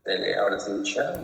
Dele, ahora sí, chat.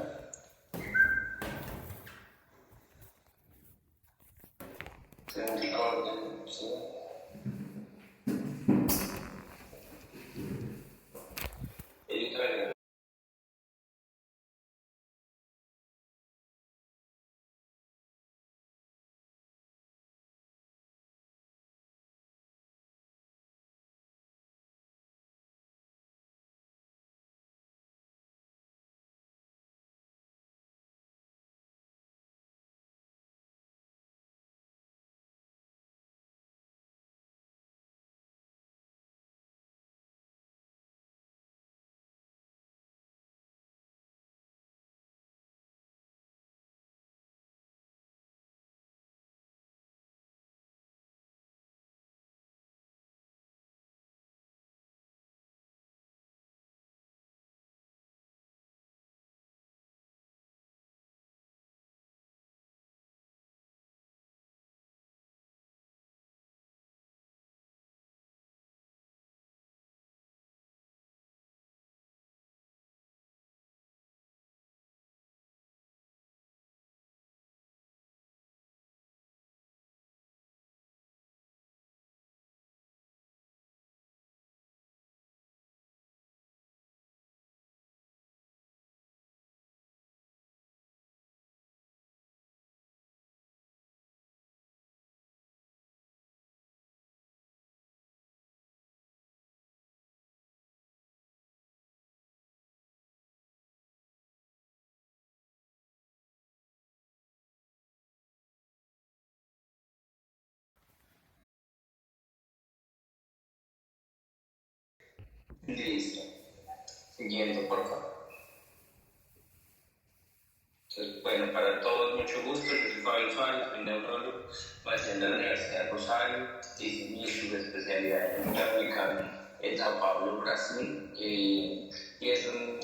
Listo. Siguiendo, por favor. Entonces, bueno, para todos, mucho gusto. Yo soy Fabio Alfaro, soy neurólogo, paciente de la Universidad de Rosario, hice mi subespecialidad en Latinoamericana en Sao Paulo, Brasil. Y es un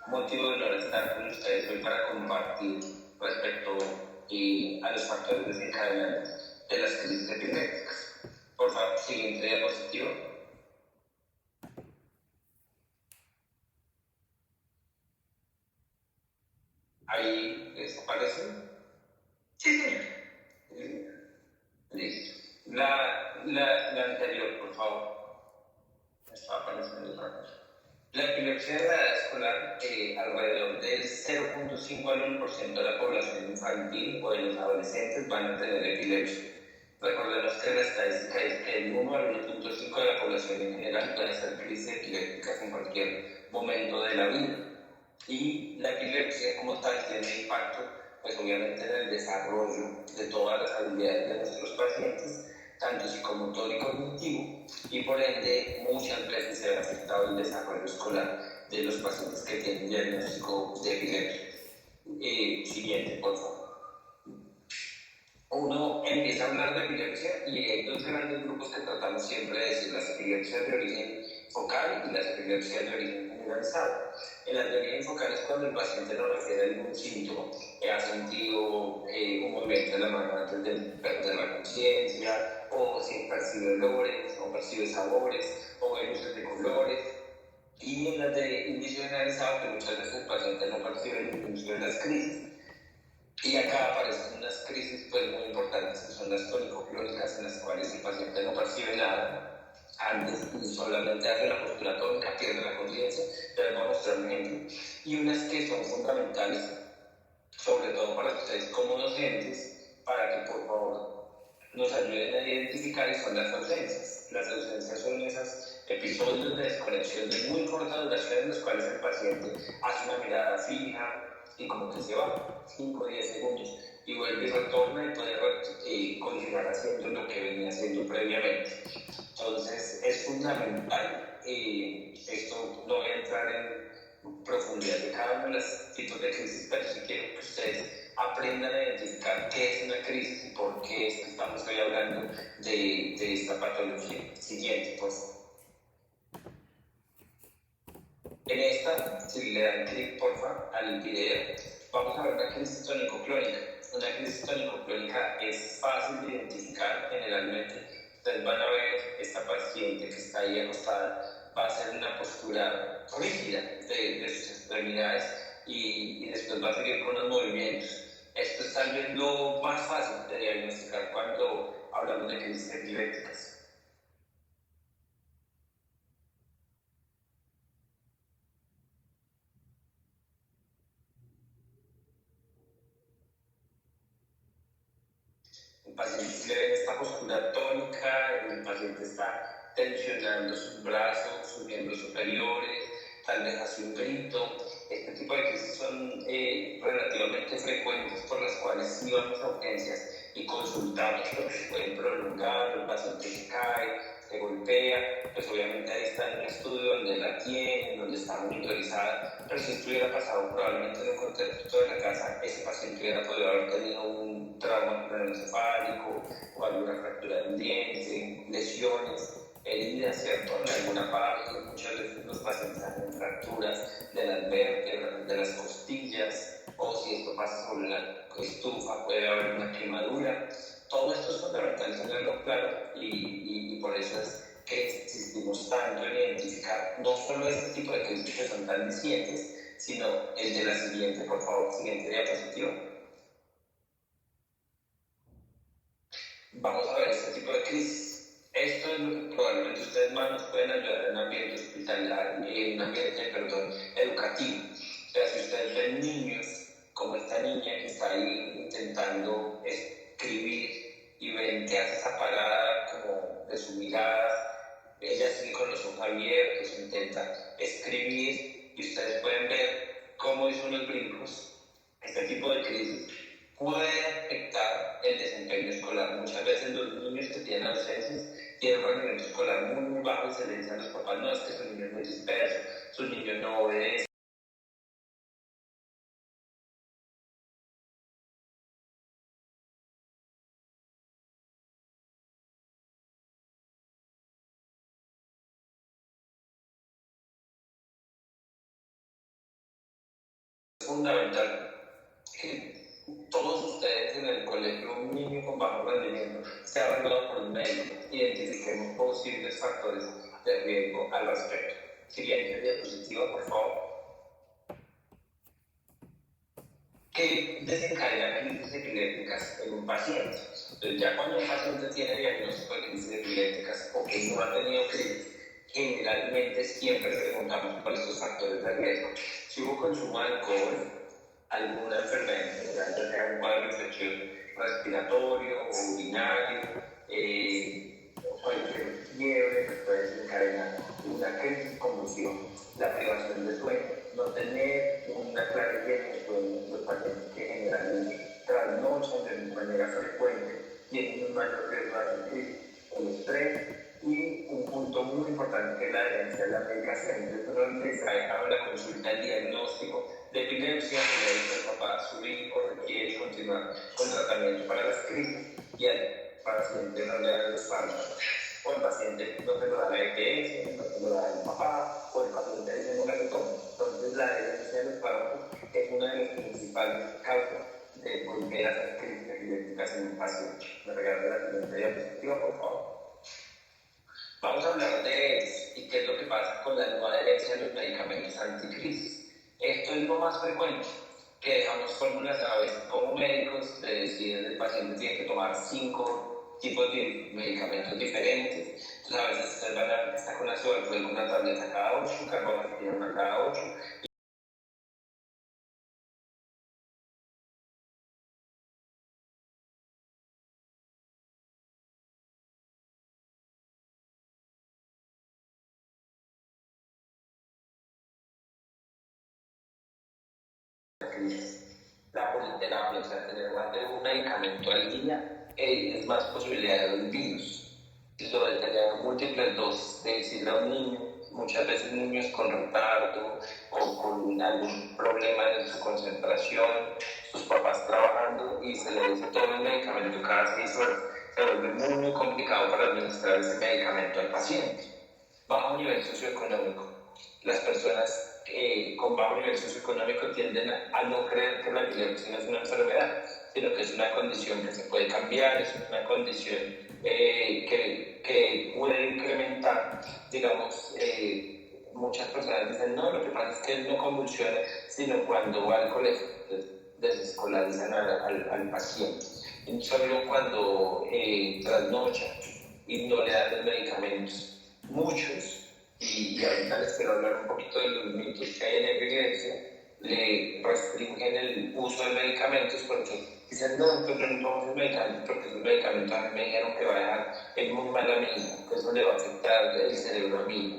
motivo de honor estar con ustedes hoy para compartir respecto a los factores desencadenantes de las crisis epilépticas. Por favor, siguiente diapositiva. Ahí les aparece. Sí, señor. Listo. La anterior, por favor. Está apareciendo otra cosa. La epilepsia de la edad escolar, alrededor del 0.5 al 1% de la población infantil o de los adolescentes van a tener epilepsia. Recordemos que la estadística dice que el 1 al 1.5 de la población en general puede ser crisis epiléptica en cualquier momento de la vida. Y la epilepsia como tal tiene impacto, pues obviamente en el desarrollo de todas las habilidades de nuestros pacientes, tanto psicomotor y cognitivo, y por ende muchas veces se ve afectado el desarrollo escolar de los pacientes que tienen diagnóstico de epilepsia. Siguiente, por favor. Uno empieza a hablar de epilepsia y hay dos grandes grupos que tratamos siempre de decir: las epilepsias de origen focal y las epilepsias de origen generalizado. En las de origen focal es cuando el paciente nos refiere a algún síntoma, ha sentido un movimiento de la mano antes de perder la conciencia, o si percibe olores, o percibe sabores, o ve luces de colores. Y en las de inicio generalizado, que muchas veces el paciente no percibe incluso las crisis. Y acá aparecen unas crisis pues, muy importantes, que son las tónico-clónicas, en las cuales el paciente no percibe nada antes y solamente hace la postura tónica, pierde la conciencia. Les voy a mostrar un ejemplo. Y unas que son fundamentales, sobre todo para ustedes como docentes, para que por favor nos ayuden a identificar, y son las ausencias. Las ausencias son esos episodios de desconexión de muy corta duración en los cuales el paciente hace una mirada fija y como que se va 5 o 10 segundos y vuelve y retorna y puede continuar haciendo lo que venía haciendo previamente. Entonces es fundamental, esto no voy a entrar en profundidad de cada uno de los tipos de crisis, pero sí quiero que ustedes aprendan a identificar qué es una crisis y por qué es que estamos hoy hablando de esta patología. Siguiente, por favor. En esta, si le dan clic, por favor, al video, vamos a ver una crisis tónico-clónica. Una crisis tónico-clónica es fácil de identificar generalmente. ustedes van a ver esta paciente que está ahí acostada, va a hacer una postura rígida de sus extremidades y después va a seguir con los movimientos. Esto es tal vez lo más fácil de diagnosticar cuando hablamos de crisis epilépticas. El paciente si le ve esta postura tónica, el paciente está tensionando sus brazos, sus miembros superiores, tal vez hace un grito. Este tipo de crisis son relativamente frecuentes, por las cuales si vamos a urgencias y consultamos, pero se pueden prolongar, el paciente se cae, se golpea, pues obviamente ahí está en un estudio donde la tienen, donde está monitorizada, pero si esto hubiera pasado probablemente en un contexto de la casa, ese paciente hubiera podido haber tenido un trauma craneoencefálico o alguna fractura de un diente, lesiones, heridas, ¿cierto? En alguna parte, muchas veces los pacientes tienen fracturas de las vértebras, de las costillas, o si esto pasa sobre la estufa, puede haber una quemadura. Todo esto es fundamental tenerlo claro y por eso es que insistimos tanto en identificar no solo este tipo de crisis que son tan disidentes, sino el de la siguiente, por favor, siguiente diapositiva. Vamos a ver este tipo de crisis. Esto es lo que probablemente ustedes más nos pueden ayudar en un ambiente hospitalario, en un ambiente, educativo. O sea, si ustedes ven niños, como esta niña que está ahí intentando escribir y ven que hace esa parada como de su mirada, ella sigue con los ojos abiertos, intenta escribir y ustedes pueden ver cómo hizo unos brincos. Este tipo de crisis puede afectar el desempeño escolar. Muchas veces los niños que tienen ausencias tienen un rendimiento escolar muy bajo y se le dice a los papás, no, es que su niño es muy disperso, su niño no obedece. Es fundamental que todos ustedes en el colegio, un niño con bajo rendimiento, sea evaluado por un médico, identifiquemos posibles factores de riesgo al respecto. Siguiente diapositiva, por favor. ¿Qué desencadena crisis epilépticas en un paciente? Entonces, ya cuando un paciente tiene diagnóstico de crisis epilépticas o que no ha tenido crisis, generalmente siempre preguntamos por estos factores de riesgo. Si hubo consumo de alcohol, alguna enfermedad general, ya sea un cuadro de infección respiratorio o urinario, cualquier fiebre que puede desencadenar una crisis convulsiva, la privación de sueño, no tener una clara higiene de sueño, los pacientes que generalmente trasnochan de manera frecuente tienen un mayor riesgo de sufrir el estrés y un punto muy importante que es la adherencia a la medicación. Entonces, uno les ha dejado en la consulta el diagnóstico de epilepsia, y le dice al papá, su hijo requiere continuar con tratamiento para las crisis y al paciente no le dan los fármacos. O el paciente no se lo da la EPS, no se lo da el papá, o el paciente dice no me lo toma. Entonces, la adherencia a los fármacos es una de las principales causas de volver a hacer crisis epilépticas en un paciente. Me regalan la siguiente diapositiva, por favor. Vamos a hablar de eso y qué es lo que pasa con la no adherencia a los medicamentos anticrisis. Esto es lo más frecuente, que dejamos fórmulas a veces como médicos de decir el paciente tiene que tomar 5 tipos de medicamentos diferentes. Entonces a veces ustedes van a estar con ácido valproico una tableta cada 8, carbamazepina una cada 8. La politerapia, o sea, tener más de un medicamento al día, es más posibilidad de un virus. Lo de tener múltiples dosis, de decirle a un niño, muchas veces niños con retardo o con algún problema en su concentración, sus papás trabajando y se le dice todo el medicamento cada 6 horas, se vuelve muy complicado para administrar ese medicamento al paciente. Bajo nivel socioeconómico. Las personas con bajo nivel socioeconómico tienden a no creer que la epilepsia no es una enfermedad, sino que es una condición que se puede cambiar, es una condición que dicen, no, lo que pasa es que él no convulsiona, sino cuando va al colegio, desescolarizan al paciente. Y solo cuando trasnocha y no le dan los medicamentos. Muchos, y ahorita les quiero hablar un poquito de los mitos que hay en la iglesia, le restringen el uso de medicamentos porque dicen, no, yo no tomo medicamentos porque esos medicamentos a mí me dijeron que va a dejar el muy mal a mi hijo, que eso le va a afectar el cerebro a mi hijo.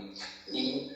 Y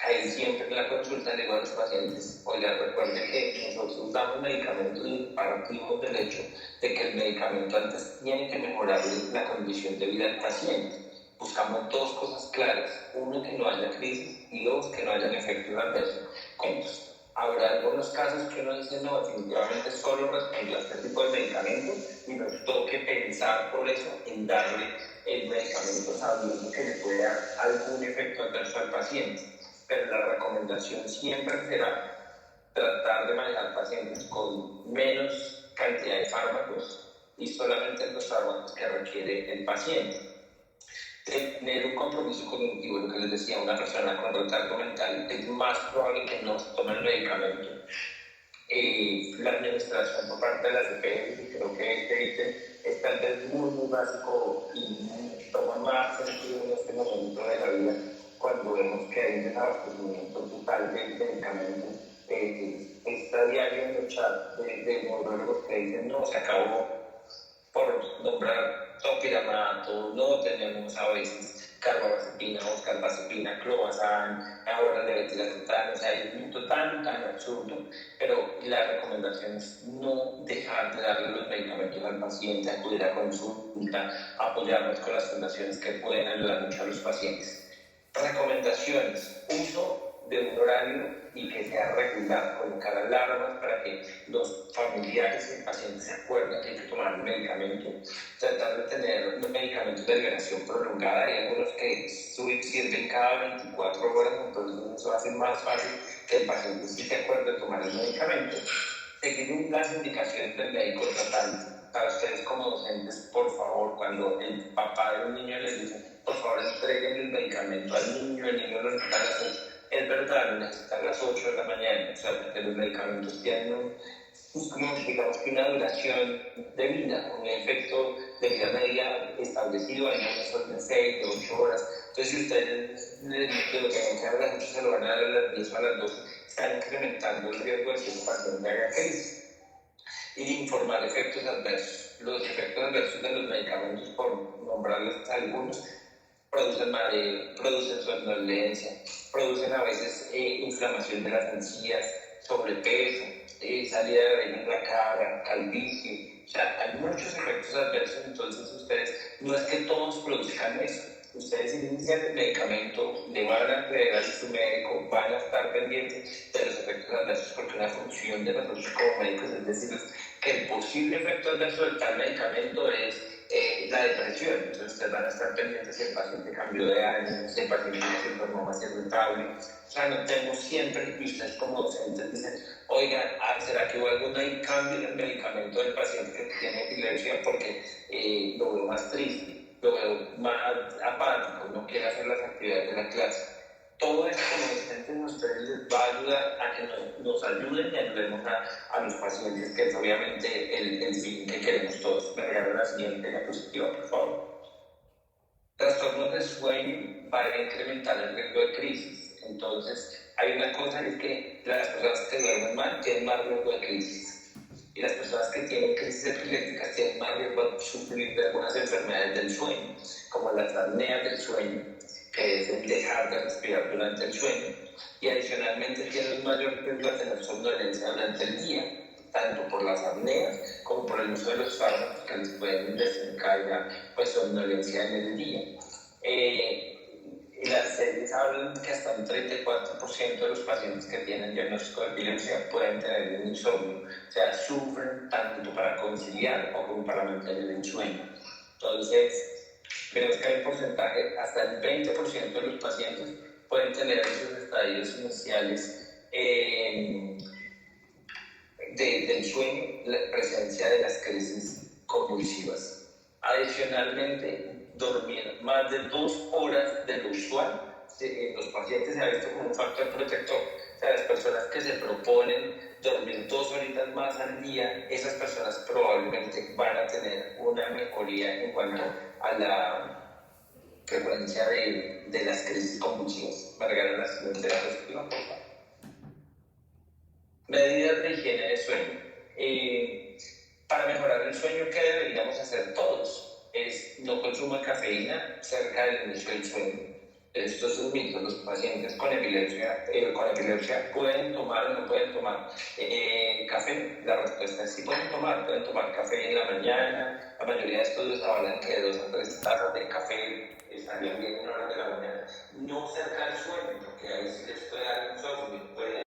ahí siempre en la consulta le digo a los pacientes, oiga, recuerden que nosotros damos medicamentos y partimos del hecho de que el medicamento antes tiene que mejorar la condición de vida del paciente. Buscamos dos cosas claras, uno, que no haya crisis, y dos, que no haya efectos adversos. Entonces, habrá algunos casos que uno dice, no, definitivamente solo responde a este tipo de medicamentos y nos toque pensar por eso en darle el medicamento sabiendo que le puede dar algún efecto adverso al paciente. Pero la recomendación siempre será tratar de manejar pacientes con menos cantidad de fármacos y solamente los fármacos que requiere el paciente. Tener un compromiso cognitivo, lo que les decía, una persona con retardo mental es más probable que no tome el medicamento. La administración por parte de las EPS, creo que este ítem es tal vez muy básico y toma más sentido en este momento de la vida cuando vemos que hay un desabastecimiento total de medicamentos. Está diario en el chat de neurólogos que dicen, no, se acabó, por nombrar topiramato, no tenemos a veces carbamazepina, oscarbazepina, clobazam, ahora levetiracetam, o sea, es un total tan absurdo, pero la recomendación es no dejar de darle los medicamentos al paciente, acudir a consulta, apoyarnos con las fundaciones que pueden ayudar mucho a los pacientes. Recomendaciones: uso de un horario y que sea regular, colocar alarmas para que los familiares y el paciente se acuerden que hay que tomar el medicamento, tratar de tener los medicamentos de liberación prolongada. Hay algunos que sirven cada 24 horas, entonces eso hace más fácil que el paciente sí se acuerde de tomar el medicamento. Seguir las indicaciones del médico tratante. Para ustedes como docentes, por favor, cuando el papá de un niño les dice, por favor, entreguen el medicamento al niño, el niño lo necesita a las 8. Es verdad, lo necesita a las 8 de la mañana, o sea, porque los medicamentos tienen digamos que una duración de vida, un efecto de vida media establecido, hay unos son de 6, de 8 horas. Entonces, si ustedes de lo que ven que a las 8 se lo van a dar a las 10 o a las 12, están incrementando el riesgo de que el paciente haga crisis. Y informar efectos adversos. Los efectos adversos de los medicamentos, por nombrarles algunos, producen mareo, producen somnolencia, producen a veces inflamación de las encías, sobrepeso, salida de orina en la cara, calvicie. O sea, hay muchos efectos adversos, entonces ustedes, no es que todos produzcan eso. Ustedes inician el medicamento, le van a entregar a su médico, van a estar pendientes de los efectos adversos, porque una función de nosotros como médicos es decirles que el posible efecto adverso del tal medicamento es la depresión. Entonces ustedes van a estar pendientes si el paciente cambió de ánimo, si el paciente se enfermó más irritable. O sea, notemos siempre que ustedes como docentes dicen, oigan, ¿será que hubo algún cambio en el medicamento del paciente que tiene epilepsia porque lo veo más triste, lo veo más apático, no quiere hacer las actividades de la clase? Todo esto como docentes a ustedes les va a ayudar a que nos ayuden y ayudemos a los pacientes, que es obviamente el fin que queremos todos. Me regalo la siguiente diapositiva, por favor. Trastornos de sueño van a incrementar el riesgo de crisis. Entonces, hay una cosa, es que las personas que duermen mal tienen más riesgo de crisis. Y las personas que tienen crisis epilépticas tienen más riesgo de sufrir de algunas enfermedades del sueño, como las apneas del sueño, que es el dejar de respirar durante el sueño, y adicionalmente tienen mayor riesgo de tener somnolencia durante el día, tanto por las apneas como por el uso de los fármacos que les pueden desencadenar pues, somnolencia en el día. Las series hablan que hasta un 34% de los pacientes que tienen diagnóstico de epilepsia pueden tener un insomnio, o sea, sufren tanto para conciliar o como para mantener el sueño. Entonces, vemos que hay un porcentaje, hasta el 20% de los pacientes pueden tener esos estadios iniciales del sueño, la presencia de las crisis convulsivas. Adicionalmente, dormir más de 2 horas de lo usual los pacientes se ha visto como un factor protector. O sea, las personas que se proponen dormir 2 horitas más al día, esas personas probablemente van a tener una mejoría en cuanto a la frecuencia de las crisis convulsivas. Me regalan la siguiente diapositiva, por favor. Medidas de higiene de sueño. Para mejorar el sueño, ¿qué deberíamos hacer todos? Es no consumir cafeína cerca del inicio del sueño. Esto es un mito. Los pacientes con epilepsia pueden tomar o no pueden tomar café. La respuesta es sí pueden tomar café en la mañana. La mayoría de estudios hablan que 2 o 3 tazas de café estarían bien en horas de la mañana. No cerca del sueño, porque ahí sí les puede dar insomnio, puede.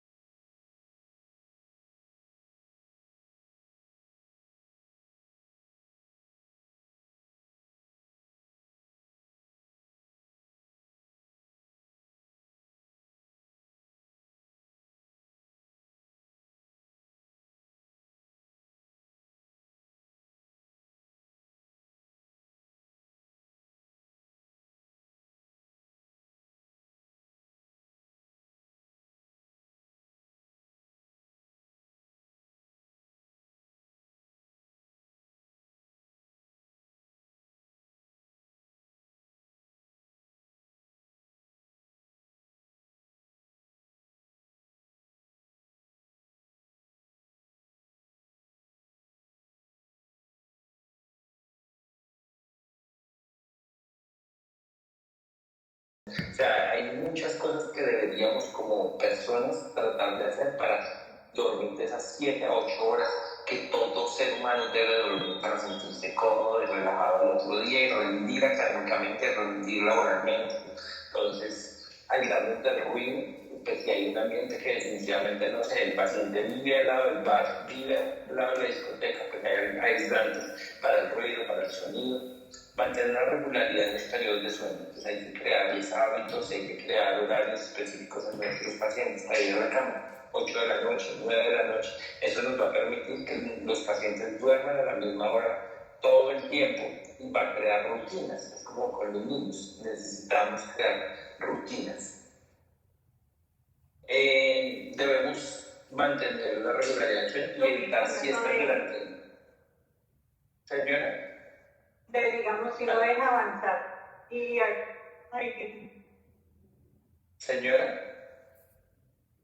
O sea, hay muchas cosas que deberíamos como personas tratar de hacer para dormir de esas 7 a 8 horas que todo ser humano debe dormir para sentirse cómodo y relajado el otro día y rendir académicamente, rendir laboralmente. Entonces, aislarnos del ruido, pues si hay un ambiente que definitivamente, no sé, el paciente vive al lado del bar, vive al lado de la discoteca, pues hay aislantes para el ruido, para el sonido. Mantener la regularidad en los periodos de sueño. Entonces hay que crear 10 hábitos, hay que crear horarios específicos en nuestros pacientes para ir a la cama, 8 de la noche, 9 de la noche. Eso nos va a permitir que los pacientes duerman a la misma hora todo el tiempo y va a crear rutinas. Es como con los niños, necesitamos crear rutinas. Debemos mantener la regularidad del sueño y evitar siestas durante el... Señora. Digamos, si lo deja avanzar. Y hay que... Señora,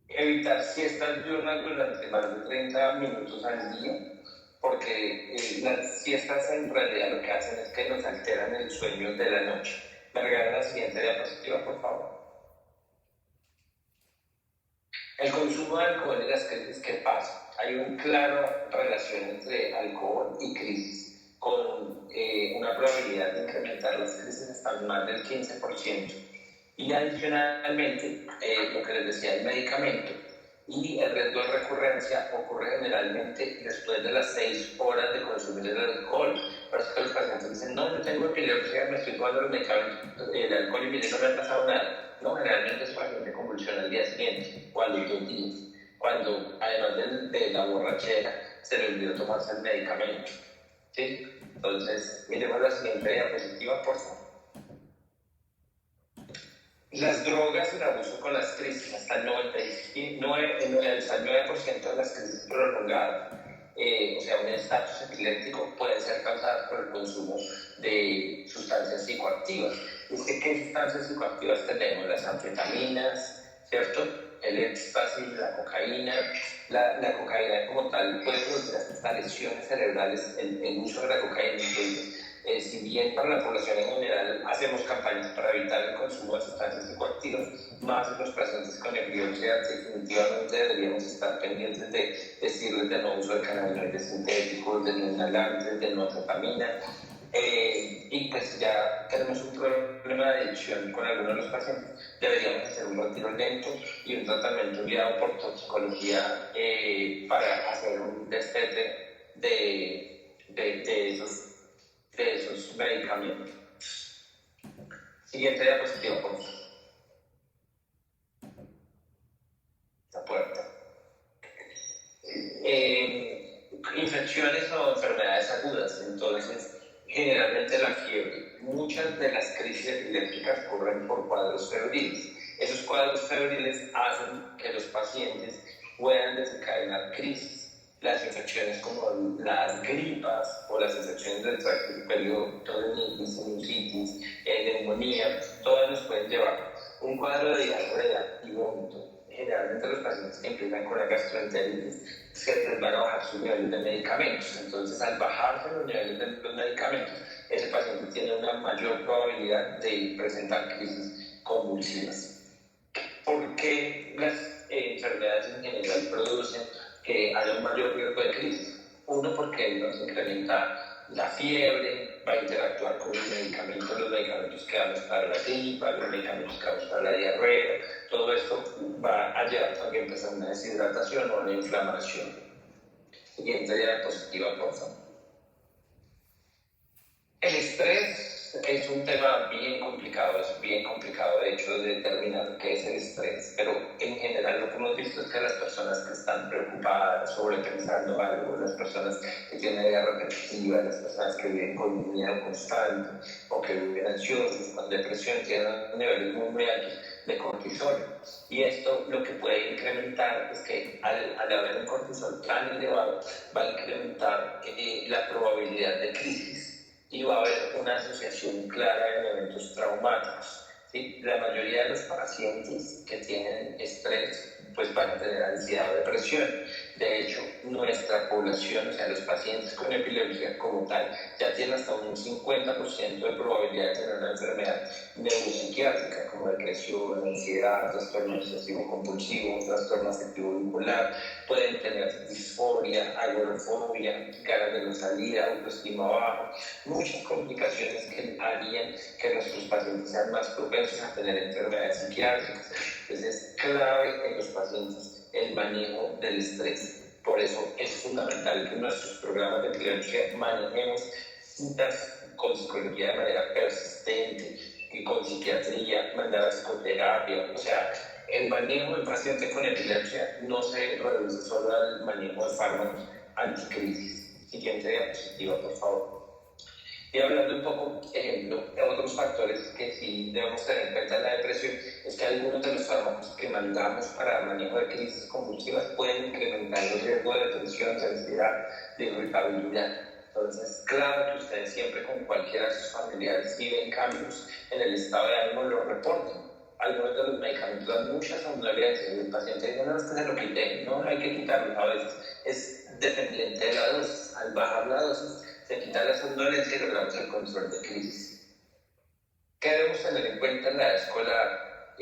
evitar siestas diurnas durante más de 30 minutos al día, porque las siestas en realidad lo que hacen es que nos alteran el sueño de la noche. ¿Me regalan la siguiente diapositiva, por favor? El consumo de alcohol y las crisis, ¿qué pasa? Hay una clara relación entre alcohol y crisis, con una probabilidad de incrementar las crisis hasta más del 15%. Y adicionalmente, lo que les decía, el medicamento y el riesgo de recurrencia ocurre generalmente después de las 6 horas de consumir el alcohol. Por eso que los pacientes dicen, no, yo tengo epilepsia, me estoy tomando el medicamento, el alcohol y mire, no me ha pasado nada. No, generalmente ese paciente convulsiona al día siguiente, cuando 2 días, cuando además de la borrachera se le olvidó tomarse el medicamento. ¿Sí? Entonces, miremos la siguiente diapositiva, por favor. Las drogas y el abuso con las crisis, hasta el 9% de las crisis prolongadas, o sea, un estatus epiléptico, puede ser causado por el consumo de sustancias psicoactivas. ¿Qué sustancias psicoactivas tenemos? Las anfetaminas, ¿cierto? El éxtasis, la cocaína. La cocaína como tal puede producir hasta lesiones cerebrales, el uso de la cocaína. Entonces, si bien para la población en general hacemos campañas para evitar el consumo de sustancias psicoactivas, más en los pacientes con epilepsia definitivamente deberíamos estar pendientes de decirles de no uso de cannabinoides sintéticos, de no inhalantes, de no anfetamina. Y pues ya tenemos un problema de adicción con algunos de los pacientes, deberíamos hacer un retiro lento y un tratamiento guiado por toxicología para hacer un destete de esos medicamentos. Siguiente diapositiva, por favor. La puerta. Infecciones o enfermedades agudas. Entonces, Generalmente la fiebre. Muchas de las crisis epilépticas ocurren por cuadros febriles. Esos cuadros febriles hacen que los pacientes puedan desencadenar crisis. Las infecciones como las gripas o las infecciones del tracto superior, rinitis, sinusitis, neumonía, todas nos pueden llevar un cuadro de diarrea y vómito. Generalmente los pacientes que empiezan con la gastroenteritis se les van a bajar sus niveles de medicamentos. Entonces, al bajarse los niveles de los medicamentos, ese paciente tiene una mayor probabilidad de presentar crisis convulsivas. ¿Por qué las enfermedades en general producen que haya un mayor riesgo de crisis? Uno, porque nos incrementa la fiebre, va a interactuar con los medicamentos que damos para la gripa, los medicamentos que damos para la diarrea. Todo esto va a llevar también a una deshidratación o una inflamación. Siguiente diapositiva, por favor. El estrés es un tema bien complicado, de hecho de determinar qué es el estrés, pero en general lo que hemos visto es que las personas que están preocupadas, sobrepensando algo, las personas que tienen idea repetitiva, las personas que viven con un miedo constante o que viven ansiosos, con depresión, tienen niveles muy altos de cortisol. Y esto lo que puede incrementar es que al haber un cortisol tan elevado va a incrementar la probabilidad de crisis. Y va a haber una asociación clara en eventos traumáticos. ¿Sí? La mayoría de los pacientes que tienen estrés pues van a tener ansiedad o depresión. De hecho, nuestra población, o sea, los pacientes con epilepsia como tal, ya tienen hasta un 50% de probabilidad de tener una enfermedad neuropsiquiátrica como depresión, ansiedad, trastorno obsesivo compulsivo, trastorno afectivo bipolar. Pueden tener disforia, agorafobia, ganas de no salir, autoestima baja, muchas complicaciones que harían que nuestros pacientes sean más propensos a tener enfermedades psiquiátricas. Entonces es clave en los pacientes el manejo del estrés. Por eso es fundamental que en nuestros programas de epilepsia manejemos citas con psicología de manera persistente y con psiquiatría, mandar a psicoterapia. O sea, el manejo del paciente con epilepsia no se reduce solo al manejo de fármacos anticrisis. Siguiente diapositiva, por favor. Y hablando un poco, ejemplo, de otros factores que sí debemos tener en cuenta en la depresión, es que algunos de los fármacos que mandamos para el manejo de crisis convulsivas pueden incrementar el riesgo de depresión, de ansiedad, de irritabilidad. Entonces, es clave que ustedes siempre con cualquiera de sus familiares viven cambios en el estado de ánimo, lo reporten. Algunos de los medicamentos dan muchas somnolencias y el paciente dice, no, es que se lo quité, no hay que quitarlo. A veces es dependiente de la dosis. Al bajar la dosis, se quita la somnolencia y logramos el control de crisis. ¿Qué debemos tener en cuenta en la edad escolar?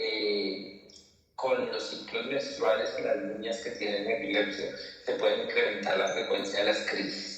Con los ciclos menstruales en las niñas que tienen epilepsia se puede incrementar la frecuencia de las crisis.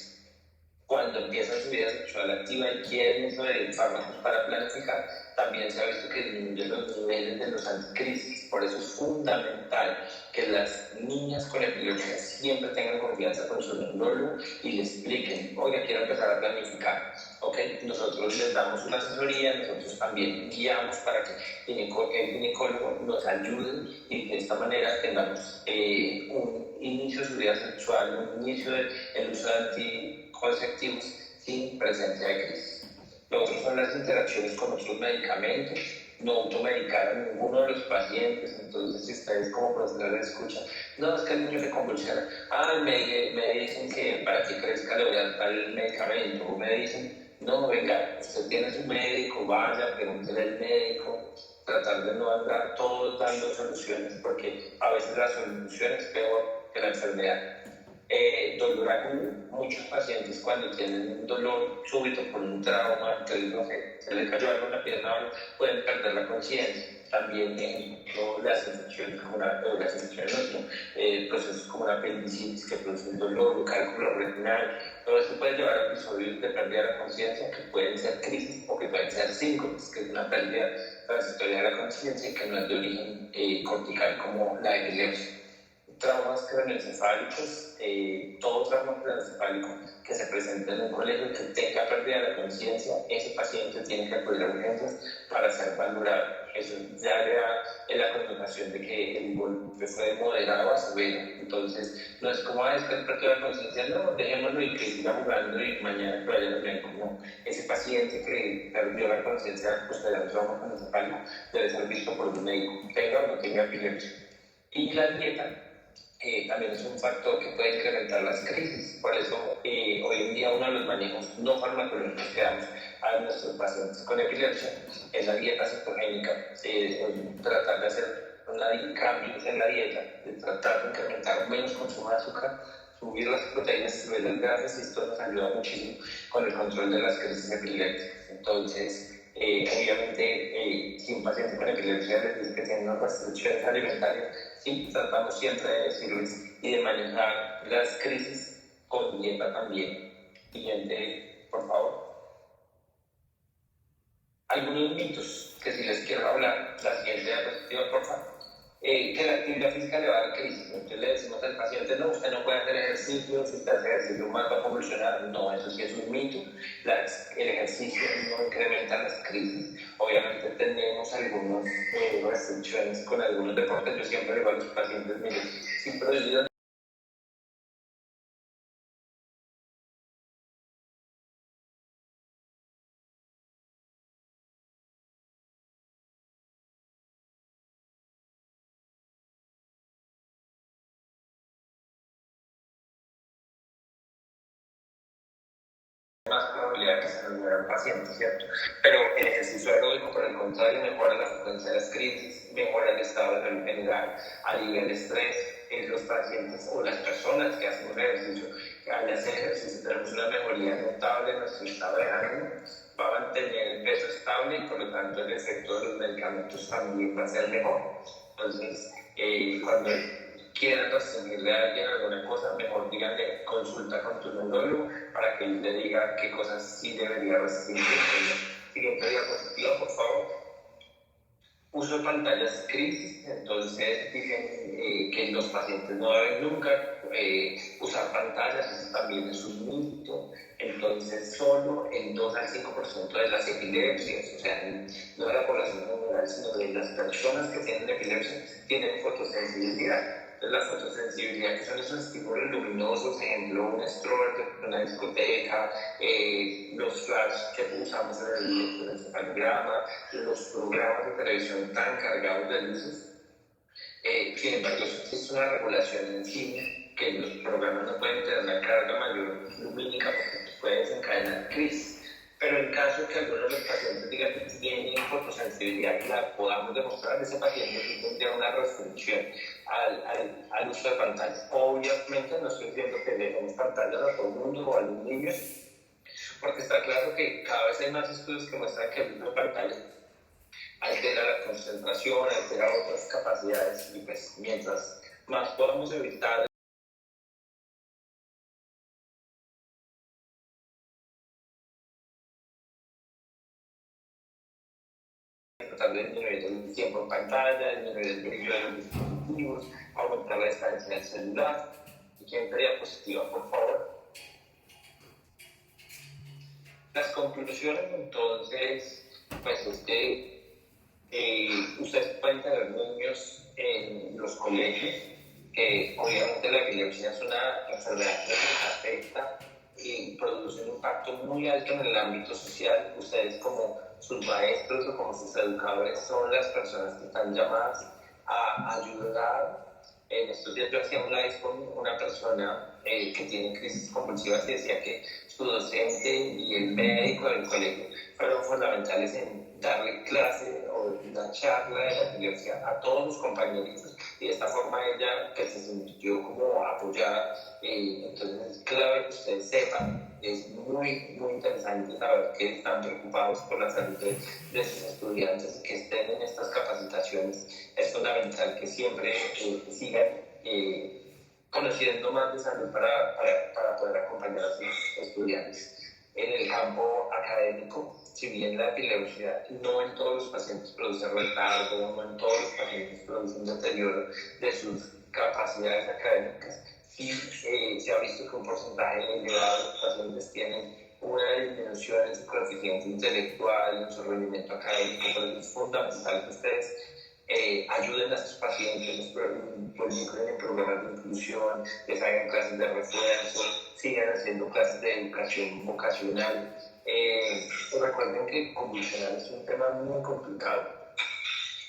Cuando empiezan su vida sexual activa y quieren uso de fármacos para planificar, también se ha visto que disminuyen los niveles de los anticrisis. Por eso es fundamental que las niñas con epilepsia siempre tengan confianza con su neurólogo y le expliquen, oiga, quiero empezar a planificar. ¿Okay? Nosotros les damos una asesoría, nosotros también guiamos para que el ginecólogo nos ayude y de esta manera tengamos un inicio de su vida sexual, un inicio del uso de anticonceptivos sin presencia de crisis. Lo otro son las interacciones con otros medicamentos, no automedicar a ninguno de los pacientes. Entonces, si ustedes como profesores escuchan, no, es que el niño se convulsiona, me dicen que para que crezca le voy a dar el medicamento, o me dicen, no, venga, usted tiene su médico, vaya, pregúntele al médico, tratar de no andar todos dando soluciones, porque a veces la solución es peor que la enfermedad. Dolor agudo, muchos pacientes cuando tienen un dolor súbito por un trauma, entonces no sé, se le cayó algo en la pierna, pueden perder la conciencia. También las infecciones como procesos como una apendicitis que produce un dolor, un cálculo renal, todo esto puede llevar a episodios de pérdida de la conciencia que pueden ser crisis o que pueden ser síncopes, que es una pérdida transitoria de la conciencia y que no es de origen cortical como la epilepsia. traumas craneoencefálicos, todo trauma craneoencefálico que se presente en un colegio que tenga pérdida de la conciencia, ese paciente tiene que acudir a urgencias para ser valorado. Eso ya le da la connotación de que el golpe fue moderado a severo. Entonces, no es como, es que perdió la conciencia, no, dejémoslo y que siga jugando y mañana que vaya al médico. No, ese paciente que perdió la conciencia posterior al trauma craneoencefálico debe ser visto por un médico, tenga o no tenga epilepsia. Y la dieta también es un factor que puede incrementar las crisis. Por eso, hoy en día uno de los manejos no farmacológicos que damos a nuestros pacientes con epilepsia es la dieta cetogénica, tratar de hacer cambios en la dieta, de tratar de incrementar menos consumo de azúcar, subir las proteínas, subir las grasas, y esto nos ayuda muchísimo con el control de las crisis epilépticas. Entonces, obviamente, si un paciente con epilepsia les dice que tiene unas restricciones alimentarias, sí, tratamos siempre de decirles y de manejar las crisis con dieta también. Siguiente, por favor. Algunos mitos que si les quiero hablar, la siguiente diapositiva, por favor. Que la actividad física le va a dar crisis. Entonces le decimos al paciente, no, usted no puede hacer ejercicio, si usted hace ejercicio más va a convulsionar. No, eso sí es un mito. El ejercicio no incrementa las crisis. Obviamente tenemos algunas restricciones con algunos deportes. Yo siempre le digo a los pacientes, miren, si prohíben más probabilidad de que se nos muera el paciente, ¿cierto? Pero el ejercicio aeróbico, por el contrario, mejora la frecuencia de las crisis, mejora el estado de salud general, alivia el estrés. Los pacientes o las personas que hacen ejercicio, al hacer ejercicio tenemos una mejoría notable en nuestro estado de ánimo, va a mantener el peso estable y por lo tanto el efecto de los medicamentos también va a ser mejor. Entonces, cuando quieran restringirle a alguien alguna cosa, mejor díganle, consulta con tu neurólogo para que él le diga qué cosas sí debería restringir. Siguiente diapositiva, por favor. Uso de pantallas crisis, entonces dicen que los pacientes no deben nunca usar pantallas, eso también es un mito. Entonces solo el 2 al 5% de las epilepsias, o sea, no de la población general, sino de las personas que tienen epilepsia, tienen fotosensibilidad. La fotosensibilidad, que son esos estímulos luminosos, ejemplo, un strobe, una discoteca, los flash que usamos en el electroencefalograma, los programas de televisión tan cargados de luces. Sin embargo, es una regulación en sí, que los programas no pueden tener una carga mayor lumínica porque puede desencadenar crisis. Pero en caso que alguno de los pacientes diga que tienen fotosensibilidad y la podamos demostrar, ese paciente sí tendría una restricción al uso de pantallas. Obviamente no estoy diciendo que dejemos pantallas a todo el mundo o a los niños, porque está claro que cada vez hay más estudios que muestran que el uso de pantallas altera la concentración, altera otras capacidades, y pues mientras más podamos evitar tratar de disminuir el tiempo en pantalla, disminuir el brillo de los dispositivos, aumentar la distancia del celular. Siguiente diapositiva, por favor. Las conclusiones, entonces, pues es que ustedes pueden tener niños en los colegios, que obviamente la epilepsia es una enfermedad que les afecta y produce un impacto muy alto en el ámbito social. Ustedes como sus maestros o como sus educadores son las personas que están llamadas a ayudar. En estos días yo hacía un live con una persona que tiene crisis convulsivas y decía que su docente y el médico del colegio fueron fundamentales en darle clase o una charla de la epilepsia a todos los compañeritos, y de esta forma ella que se sintió como apoyada. Entonces es clave que ustedes sepan, es muy interesante saber que están preocupados por la salud de sus estudiantes, que estén en estas capacitaciones. Es fundamental que siempre sigan conociendo más de salud para poder acompañar a sus estudiantes. En el campo académico, si bien la epilepsia no en todos los pacientes produce retardo, no en todos los pacientes produce un deterioro de sus capacidades académicas, sí se ha visto que un porcentaje elevado de los pacientes tienen una disminución en su coeficiente intelectual, en su rendimiento académico. Por eso es fundamental que ustedes ayuden a sus pacientes, los involucren en programas de inclusión, les hagan clases de refuerzo, sigan haciendo clases de educación vocacional. Recuerden que convulsionar es un tema muy complicado.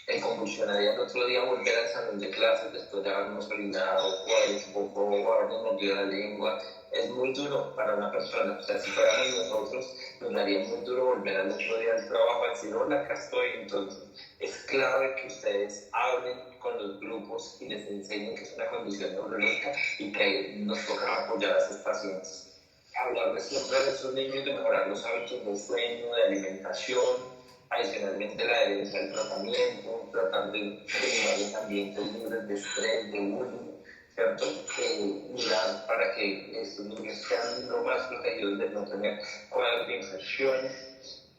El convulsionar y al otro día volver al salón de clases después de habernos orinado o habernos mordido la lengua es muy duro para una persona. O sea, si fuéramos nosotros, nos daría muy duro volver al otro día al trabajo a decir, hola, acá estoy. Entonces, es clave que ustedes hablen con los grupos y les enseñen que es una condición neurológica y que nos toca apoyar a esos pacientes. Hablarles siempre de esos niños, de mejorar los hábitos de sueño, de alimentación. Adicionalmente, la adherencia al tratamiento, tratar de eliminar los ambientes libres de estrés, de bullying, ¿cierto? Mirar para que estos niños sean lo más protegidos de no tener cuadros de infecciones.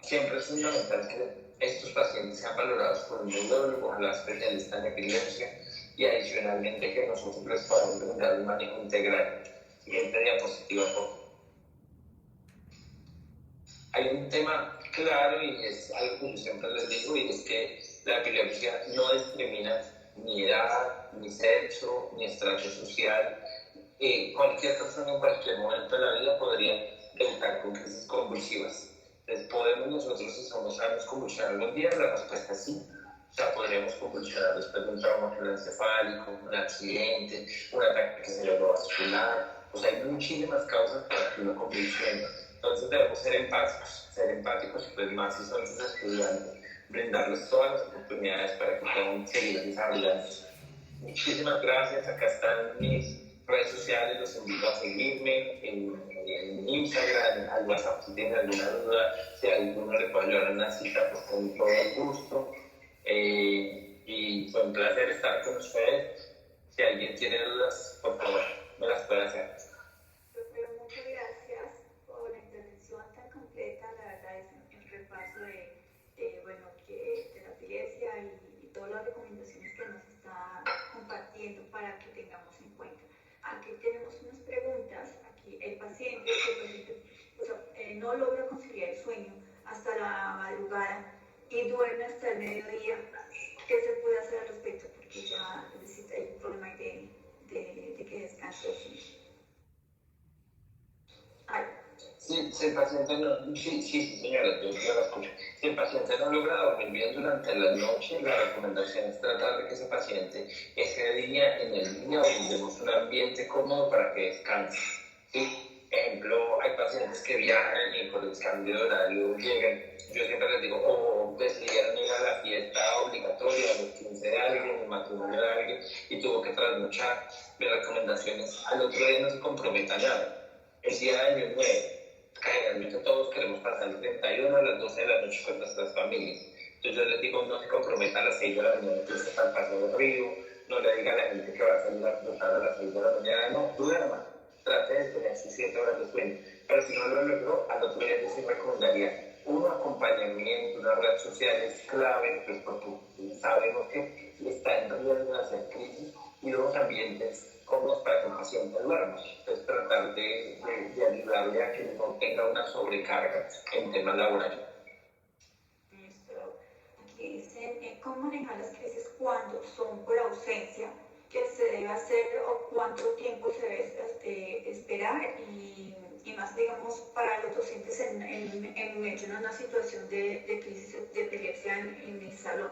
Siempre es fundamental que estos pacientes sean valorados por un neurólogo, ojalá especialista en epilepsia, y adicionalmente que nosotros les podamos brindar un manejo integral. Siguiente diapositiva, por favor. Hay un tema claro y es algo que yo siempre les digo, y es que la epilepsia no discrimina ni edad, ni sexo, ni estrato social. Cualquier persona en cualquier momento de la vida podría debutar con crisis convulsivas. Entonces, ¿podemos nosotros, si somos sanos, convulsionar algún día? La respuesta es sí. O sea, podremos convulsionar después de un trauma craneoencefálico, un accidente, un ataque cerebrovascular. O sea, hay muchísimas causas para que uno convulsione. Entonces debemos ser empáticos y pues más si son sus estudiantes, brindarles todas las oportunidades para que puedan seguir desarrollándose. Muchísimas gracias, acá están mis redes sociales, los invito a seguirme en Instagram, al WhatsApp si tienen alguna duda, si a alguno le puede ayudar en una cita, pues con todo el gusto. Y fue un placer estar con ustedes. Si alguien tiene dudas, por favor, me las puede hacer. Pero muchas gracias por la intervención tan completa. La verdad es el repaso bueno, de la epilepsia y todas las recomendaciones que nos está compartiendo para que tengamos en cuenta. Aquí tenemos unas preguntas. Aquí el paciente no logra conciliar el sueño hasta la madrugada y duerme hasta el mediodía. ¿Qué se puede hacer al respecto? Porque ya necesita un problema de que descanse el sueño. Si el paciente no, sí, señora, yo la escucho. Si el paciente no logra dormir bien durante la noche, la recomendación es tratar de que ese paciente ese día, en el día, brindemos un ambiente cómodo para que descanse. ¿Sí? Ejemplo, hay pacientes que viajan y por el cambio de horario llegan. Yo siempre les digo, decidieron ir a la fiesta obligatoria, a los 15 de alguien, el matrimonio de alguien, y tuvo que trasnochar. Mi recomendación es, al otro día no se comprometa nada. El día de Año Nuevo, generalmente todos queremos pasar el 31 a las 12 de la noche con nuestras familias. Entonces yo les digo, no se comprometa a las 6 de la mañana que usted está al paso del río, no le diga a la gente que va a salir a flotar a las 6 de la mañana, no, duerma, trate de tener sus 7 horas de sueño. Pero si no lo logró, al otro día yo sí recomendaría un acompañamiento, una red social es clave, pues porque sabemos que está en riesgo de hacer crisis, y luego también cómo para que el paciente duerma. Entonces tratar de ayudarle a que no tenga una sobrecarga en temas laborales. Aquí dicen, ¿cómo manejar las crisis cuando son por ausencia? ¿Qué se debe hacer o cuánto tiempo se debe esperar? Y más, digamos, para los docentes en una situación de crisis de epilepsia en el salón.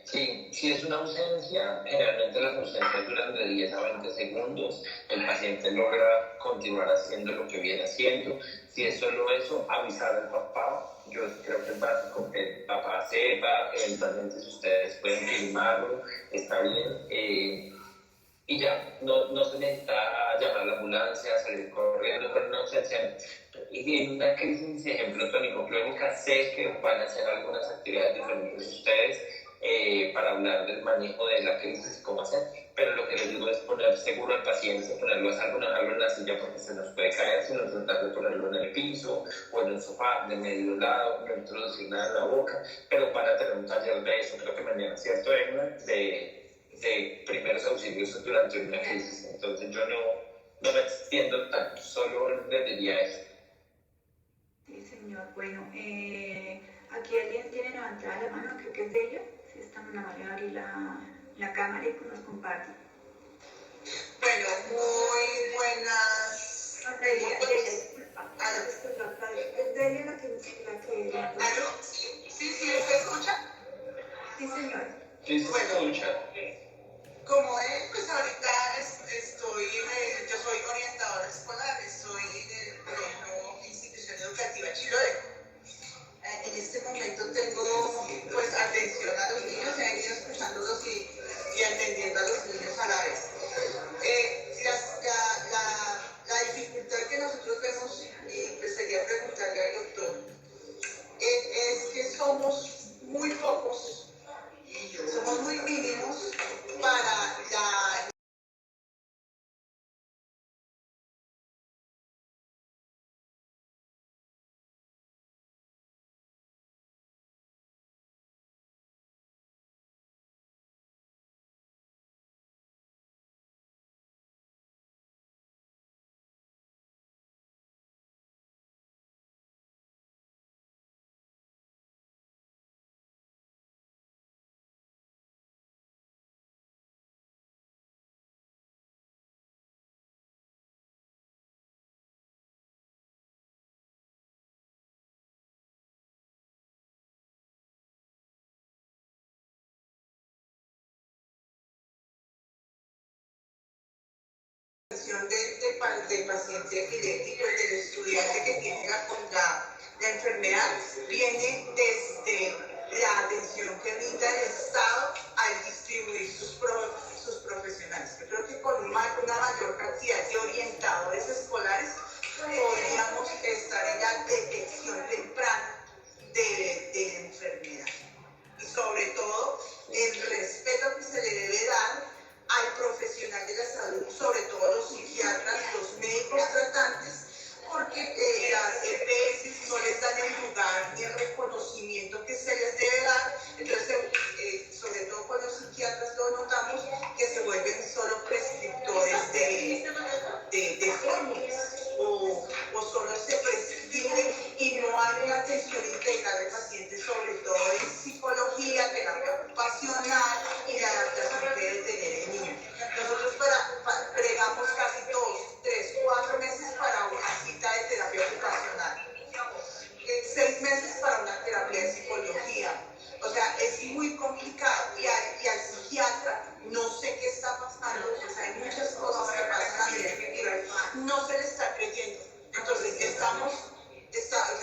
Sí, si es una ausencia, generalmente las ausencias duran de 10 a 20 segundos, el paciente logra continuar haciendo lo que viene haciendo. Si es solo eso, avisar al papá. Yo creo que es básico que el papá sepa, eventualmente si ustedes pueden filmarlo, está bien. Y ya, no se necesita llamar a la ambulancia, salir corriendo con una ausencia. Y en una crisis, ejemplo, tónico-clónica, sé que van a hacer algunas actividades diferentes ustedes para hablar del manejo de la crisis, cómo hacer, pero lo que les digo es poner seguro al paciente, ponerlo a salvo, no dejarlo en la silla porque se nos puede caer, sino tratar de ponerlo en el piso o en el sofá de medio lado, no introducir nada en la boca, pero para tener un taller de eso, creo que mañana, ¿cierto, Emma? De primeros auxilios durante una crisis. Entonces yo no me extiendo tanto, solo le diría eso. Sí, señor. Bueno, aquí alguien tiene levantada la mano, creo que es de ella. Si está muy amable a abrir la cámara y nos comparte. Bueno, muy buenas. Es de ella la que... ¿Aló? Sí, ¿se escucha? Sí, señor. Sí, se escucha. Como pues ahorita yo soy orientadora escolar, estoy en la institución educativa Chiloé. En este momento tengo pues atención a los niños, he ido escuchándolos y atendiendo a los niños a la vez. La dificultad que nosotros vemos, y pues sería preguntarle al doctor, es que somos muy pocos, somos muy mínimos para la del paciente epiléptico, del estudiante que tiene la enfermedad, viene desde la atención que brinda el Estado al distribuir sus profesionales. Yo creo que con una mayor cantidad de orientadores escolares podríamos estar en la detección temprana de la enfermedad. Y sobre todo, el respeto que se le debe dar al profesional de la salud, sobre todo los psiquiatras, los médicos tratantes, porque las EPS no les dan el lugar ni el reconocimiento que se les debe dar. Entonces, sobre todo con los psiquiatras lo notamos que se vuelven solo prescriptores de fórmulas o solo se prescriben y no hay una atención integral del paciente, sobre todo en psicología, terapia ocupacional y la adaptación que debe tener el niño. Nosotros pregamos casi 2, 3, 4 meses para una cita de terapia ocupacional, 6 meses para una terapia de psicología. O sea, es muy complicado y al psiquiatra no sé qué está pasando, o sea, hay muchas cosas que pasan a nivel cultural, no se le está creyendo. Entonces,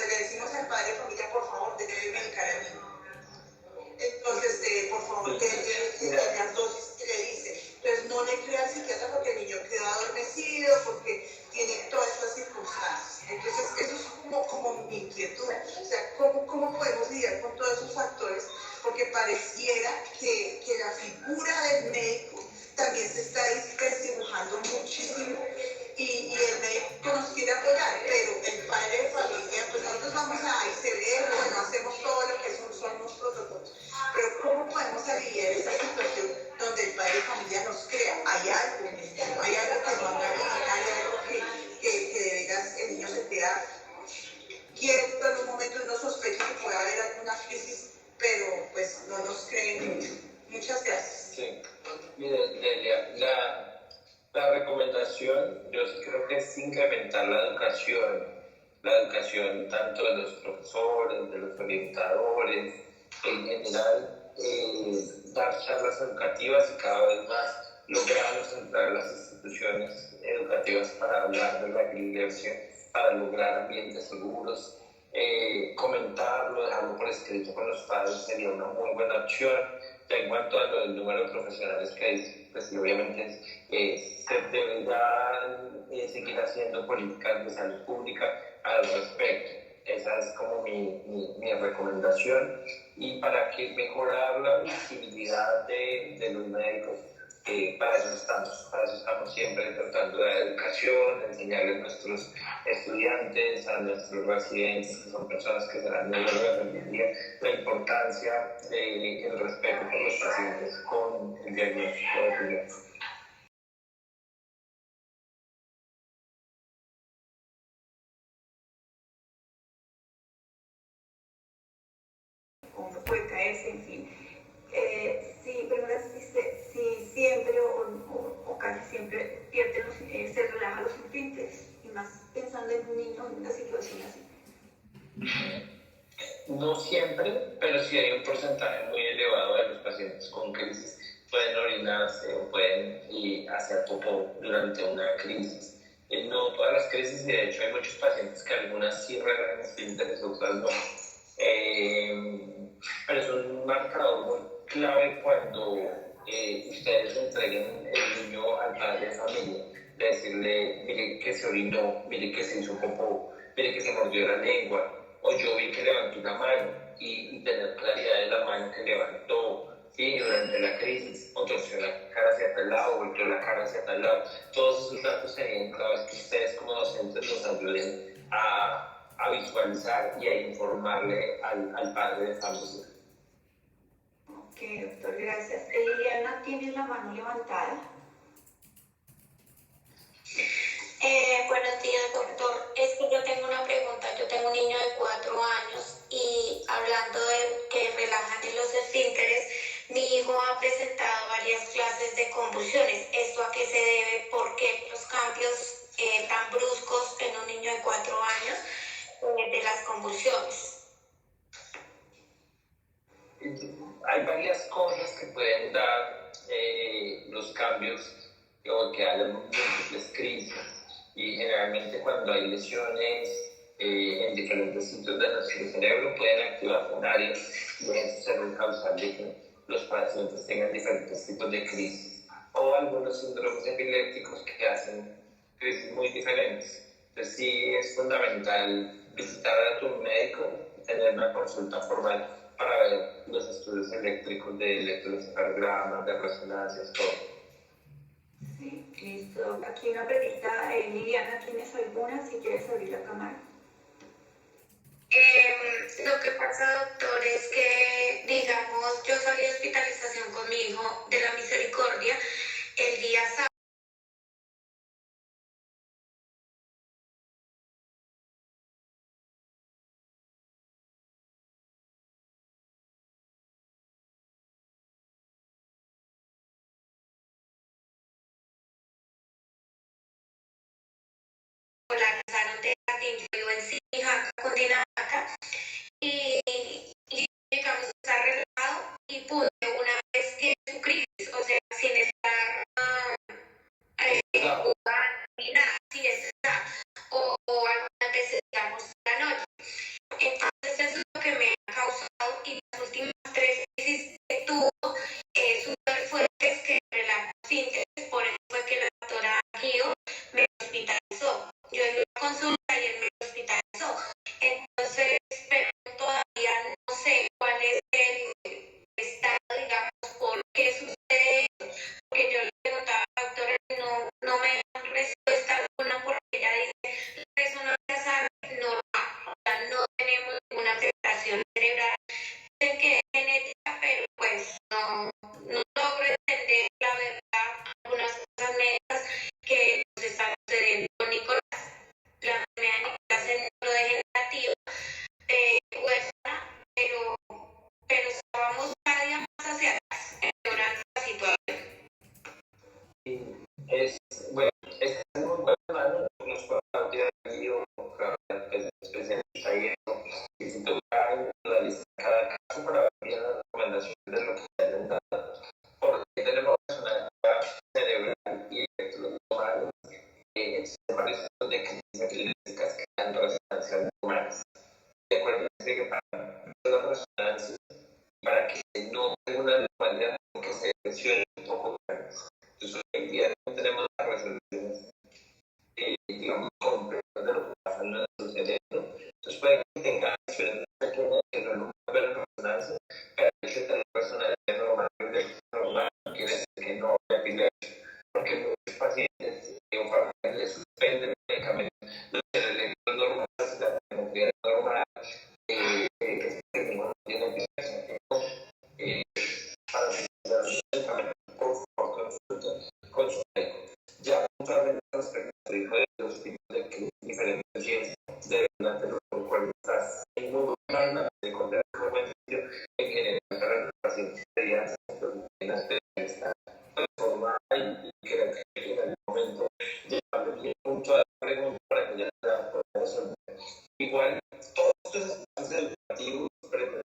le decimos al padre de familia, por favor, debe medicar al niño. Entonces, por favor, debe las dosis que le dicen. Entonces, no le crea al psiquiatra porque el niño queda adormecido, porque tiene todas estas circunstancias. Entonces, eso es como mi inquietud. O sea, ¿cómo podemos lidiar con todos esos factores? Porque pareciera que la figura del médico también se está desdibujando muchísimo y el médico nos quiere apoyar, pero el padre de familia, pues nosotros vamos a ICD, bueno, hacemos todo lo que son los protocolos, pero ¿cómo podemos aliviar esa situación donde el padre de familia nos crea? Hay algo que no anda bien, hay algo que de veras el niño se queda quieto en un momento, uno sospecha que puede haber alguna crisis, pero pues no nos creen mucho. Muchas gracias. Sí. Mire, Delia, la recomendación, yo sí creo que es incrementar la educación tanto de los profesores, de los orientadores, en general, dar charlas educativas y cada vez más lograrnos entrar en las instituciones educativas para hablar de la epilepsia, para lograr ambientes seguros, comentarlo, dejarlo por escrito con los padres sería una muy buena opción. Ya en cuanto a lo del número de profesionales que hay, pues sí, obviamente se deberán seguir haciendo políticas de salud pública al respecto. Esa es como mi recomendación. Y para que mejorar la visibilidad de los médicos, para eso estamos siempre tratando de educación, de enseñarle a nuestros estudiantes, a nuestros residentes, que son personas que serán de la la importancia del respeto por los pacientes con el diagnóstico de pediatría. Uno puede caerse, en fin. Sí, pero si siempre o casi siempre pierde se relaja los esfínteres, y más pensando en un niño en una situación así. No siempre, pero sí hay un porcentaje muy elevado de los pacientes con crisis pueden orinarse o pueden hacer popó durante una crisis. No todas las crisis, y de hecho hay muchos pacientes que algunas sí relajan esfínteres, otras no. Pero es un marcador muy clave cuando ustedes entreguen el niño al padre de familia, de decirle, mire que se orinó, mire que se hizo popó, mire que se mordió la lengua, o yo vi que levantó una mano y tener claridad de la mano que levantó, ¿sí? Durante la crisis, o torció la cara hacia tal lado, volteó la cara hacia tal lado. Todos esos datos serían claves que ustedes como docentes nos ayuden a visualizar y a informarle al padre de familia. Ok, doctor, gracias. Liliana tiene la mano levantada. Buenos días, doctor. Es que yo tengo una pregunta. Yo tengo un niño de 4 años y hablando de que relajan en los esfínteres, mi hijo ha presentado varias clases de convulsiones. ¿Esto a qué se debe? ¿Por qué los cambios tan bruscos en un niño de 4 años de las convulsiones? Hay varias cosas que pueden dar los cambios o que haya múltiples crisis, y generalmente cuando hay lesiones en diferentes sitios de nuestro cerebro pueden activar un área, y eso será el causal de que los pacientes tengan diferentes tipos de crisis o algunos síndromes epilépticos que hacen crisis muy diferentes. Entonces sí es fundamental visitar a tu médico y tener una consulta formal para ver los estudios eléctricos de electroencefalogramas, de resonancias, todo. Sí, listo. Aquí una pregunta, Liliana, ¿tienes alguna? Si quieres abrir la cámara. Lo que pasa, doctor, es que, digamos, yo salí de hospitalización con mi hijo de la Misericordia el día sábado. La lanzaron de jardín, yo vivo en Sija, Cundinamarca, y llegamos a estar relajado y pude una vez que su crisis, o sea, sin estar jugando ni nada, sin estar, o algunas veces digamos la noche. Entonces eso es lo que me ha causado, y las últimas 3 crisis que tuvo súper fuertes que relajan esfínteres. Por eso fue que la doctora Guido me hospitalizó. Yo en una consulta y él me hospitalizó. Entonces, pero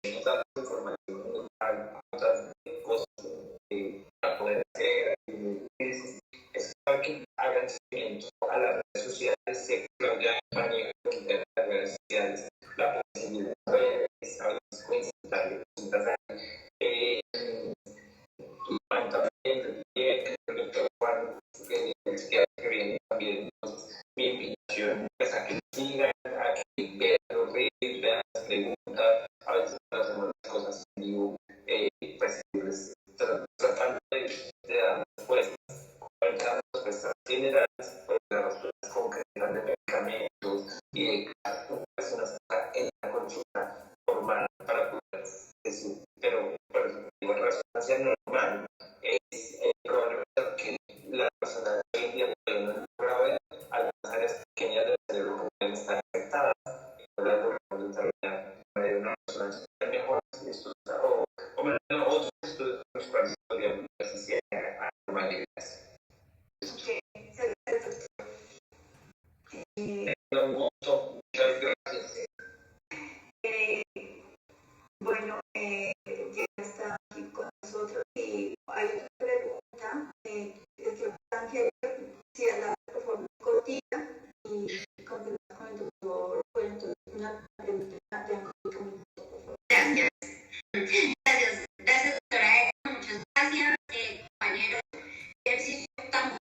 tenemos datos de información a otras cosas para poder hacer. Es para que hagan seguimiento a las redes sociales, se ya manejo de las redes sociales, la posibilidad de redes, a veces coincidentales, también el doctor Juan, que viene también, entonces, mi invitación es a que sigan, a que vean los reels, vean las preguntas, a veces hacemos las cosas en vivo, pues tratando de dar respuestas generales, dar respuestas concretas de medicamentos y de cada persona está en la consulta formal para poder decir, pero por eso digo, la resonancia normal es probablemente que la persona hoy en día puede no grave, algunas áreas pequeñas del cerebro que pueden estar afectadas, hablando de una resonancia mejor o menos otros estudios en los cuales podríamos ver si hay anormalidades. Muchas gracias. Bueno, ya está aquí con nosotros y hay otra pregunta que Ángel, si habla por forma cortita y continuamos con el doctor. Bueno, entonces una pregunta de Ángel, por favor. Gracias. Gracias, doctora. Muchas gracias, compañero. Ejercicio tan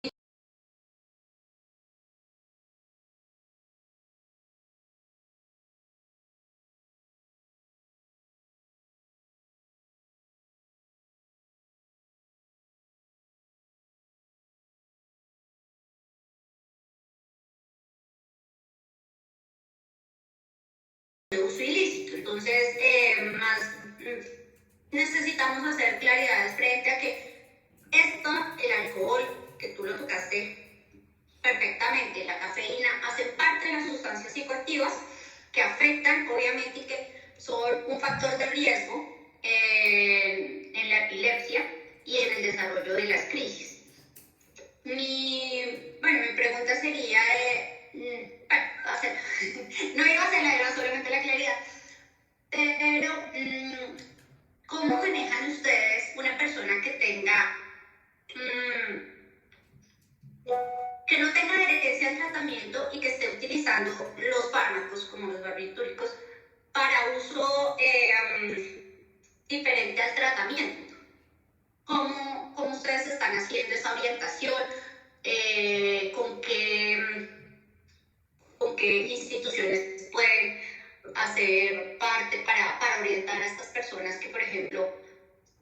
de uso ilícito. Entonces, necesitamos hacer claridades frente a que esto, el alcohol, que tú lo tocaste perfectamente, la cafeína, hacen parte de las sustancias psicoactivas que afectan, obviamente, y que son un factor de riesgo en la epilepsia y en el desarrollo de las crisis. Mi pregunta sería, no iba a hacerla, era solamente la claridad, pero ¿cómo manejan ustedes una persona que tenga, que no tenga adherencia al tratamiento y que esté utilizando los fármacos como los barbitúricos para uso diferente al tratamiento? ¿Cómo ustedes están haciendo esa orientación? ¿Con qué instituciones pueden hacer parte para orientar a estas personas que, por ejemplo,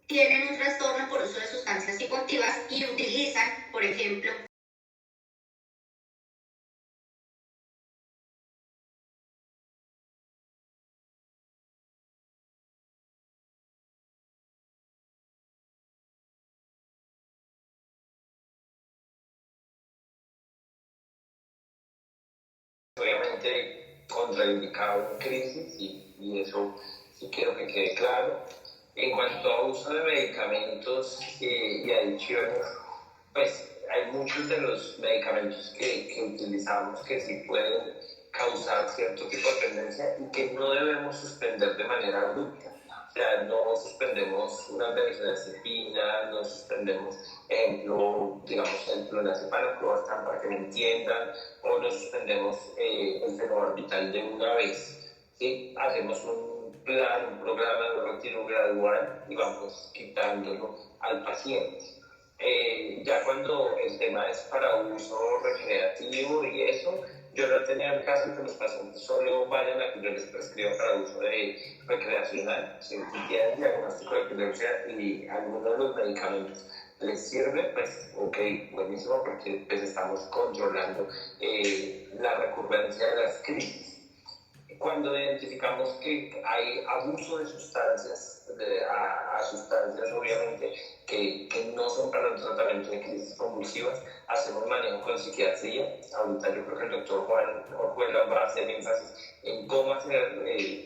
tienen un trastorno por uso de sustancias psicoactivas y utilizan, por ejemplo, obviamente contraindicado en crisis y eso sí quiero que quede claro. En cuanto a uso de medicamentos y adicciones, pues hay muchos de los medicamentos que utilizamos que sí pueden causar cierto tipo de dependencia y que no debemos suspender de manera abrupta. O sea, no suspendemos una benzodiazepina, no suspendemos, digamos, el clonazepam, clonazepam para que me entiendan, o no suspendemos el fenobarbital de una vez. ¿Sí? Hacemos un programa de retiro gradual y vamos quitándolo al paciente. Ya cuando el tema es para uso recreativo y eso, yo no tenía el caso que los pacientes solo vayan a que yo les prescriba para uso recreacional. Si tienen diagnóstico de epilepsia y alguno de los medicamentos les sirve, pues ok, buenísimo, porque pues estamos controlando la recurrencia de las crisis. Cuando identificamos que hay abuso de sustancias, a sustancias obviamente que no son para el tratamiento de crisis convulsivas, hacemos manejo con psiquiatría. Ahorita yo creo que el doctor Juan Orjuela va a hacer énfasis en cómo hacer,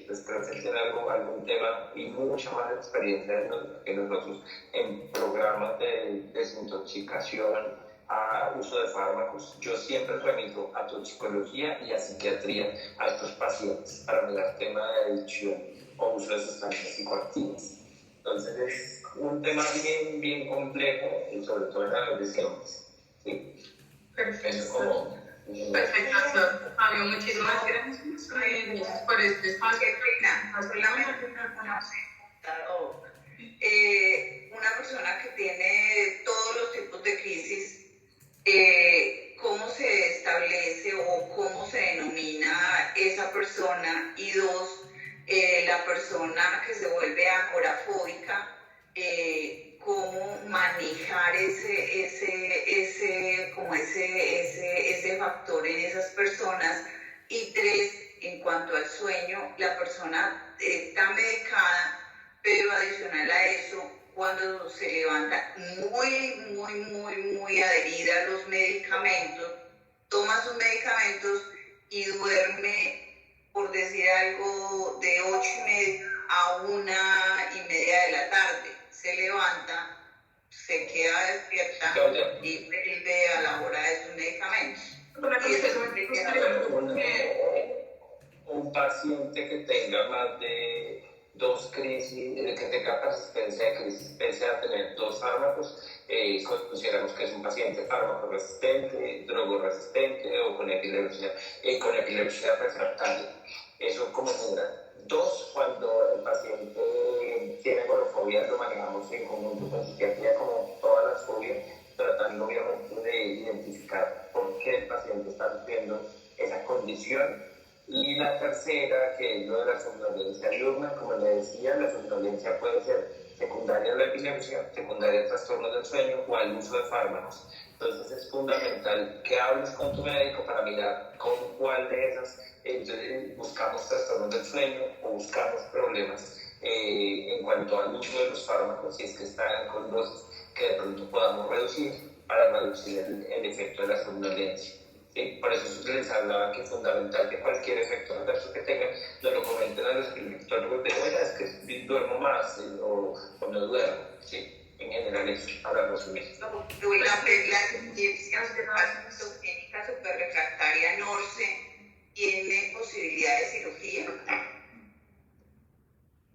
pues creo que él tiene algún tema y mucha más experiencia que nosotros en programas de desintoxicación, a uso de fármacos. Yo siempre remito a toxicología y a psiquiatría a estos pacientes para mirar tema de adicción. o uso de sustancias psicoactivas. Entonces es un tema bien complejo, y sobre todo en adolescentes. ¿Sí? Perfecto. Eso como... Perfecto, doctor Fabio, muchísimas gracias por este espacio. Qué pena, solamente una pregunta. Una persona que tiene todos los tipos de crisis, ¿cómo se establece o cómo se denomina esa persona? Y dos, la persona que se vuelve agorafóbica, cómo manejar ese factor en esas personas. Y tres, en cuanto al sueño, la persona está medicada, pero adicional a eso, cuando se levanta muy adherida a los medicamentos, toma sus medicamentos y duerme, por decir algo, de 8:30 a 1:30 de la tarde. Se levanta, se queda despierta y vuelve a la hora de sus medicamentos. Un paciente que tenga más de 2 crisis, que tenga persistencia de crisis, pese a tener 2 fármacos, consideramos que es un paciente fármaco resistente, drogoresistente o con epilepsia refractaria. Eso como general. 2, cuando el paciente tiene agorafobia, lo manejamos en conjunto con psiquiatría como todas las fobias, tratando obviamente de identificar por qué el paciente está sufriendo esa condición. Y la tercera, que es lo de la somnolencia diurna, como le decía, la somnolencia puede ser secundaria a la epilepsia, secundaria a trastornos del sueño o al uso de fármacos. Entonces es fundamental que hables con tu médico para mirar con cuál de esas buscamos trastornos del sueño o buscamos problemas en cuanto al uso de los fármacos, si es que están con dosis que de pronto podamos reducir para reducir el efecto de la somnolencia. ¿Sí? Por eso les hablaba que es fundamental que cualquier efecto adverso que tengan nos lo comenten a los epidemiólogos de oiga, es que duermo más o no duermo. ¿Sí? En general eso, para resumir. La epilepsia esquizofrénica superrefractaria NORCE tiene posibilidad de cirugía.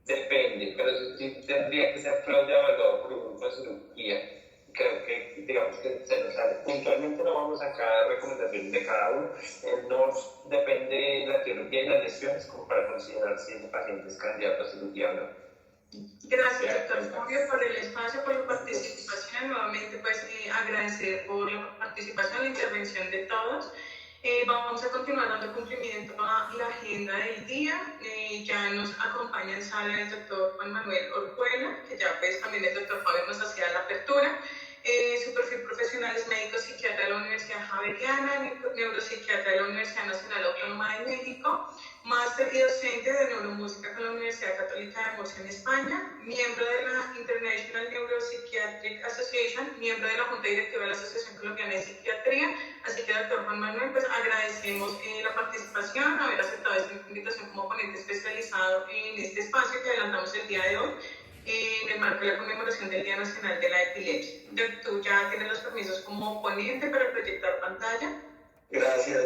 Depende, pero sí tendría que ser evaluado por un grupo de cirugía. Creo que, digamos que se nos sale. Puntualmente no vamos a cada recomendación de cada uno. El NORS depende de la etiología y las lesiones como para considerar si el paciente es candidato a cirugía o no. Gracias, doctor Fabio, por el espacio, por la participación. Nuevamente, pues, agradecer por la participación, la intervención de todos. Vamos a continuar dando cumplimiento a la agenda del día. Ya nos acompaña en sala el doctor Juan Manuel Orjuela, que ya pues también el doctor Fabio nos hacía la apertura. Su perfil profesional es médico psiquiatra de la Universidad Javeriana, neuropsiquiatra de la Universidad Nacional Autónoma de México, máster y docente de neuromúsica con la Universidad Católica de Murcia en España, miembro de la International Neuropsychiatric Association, miembro de la Junta Directiva de la Asociación Colombiana de Psiquiatría. Así que, doctor Juan Manuel, pues agradecemos la participación, haber aceptado esta invitación como ponente especializado en este espacio que adelantamos el día de hoy, en el marco de la conmemoración del Día Nacional de la Epilepsia. Tú ya tienes los permisos como ponente para proyectar pantalla. Gracias.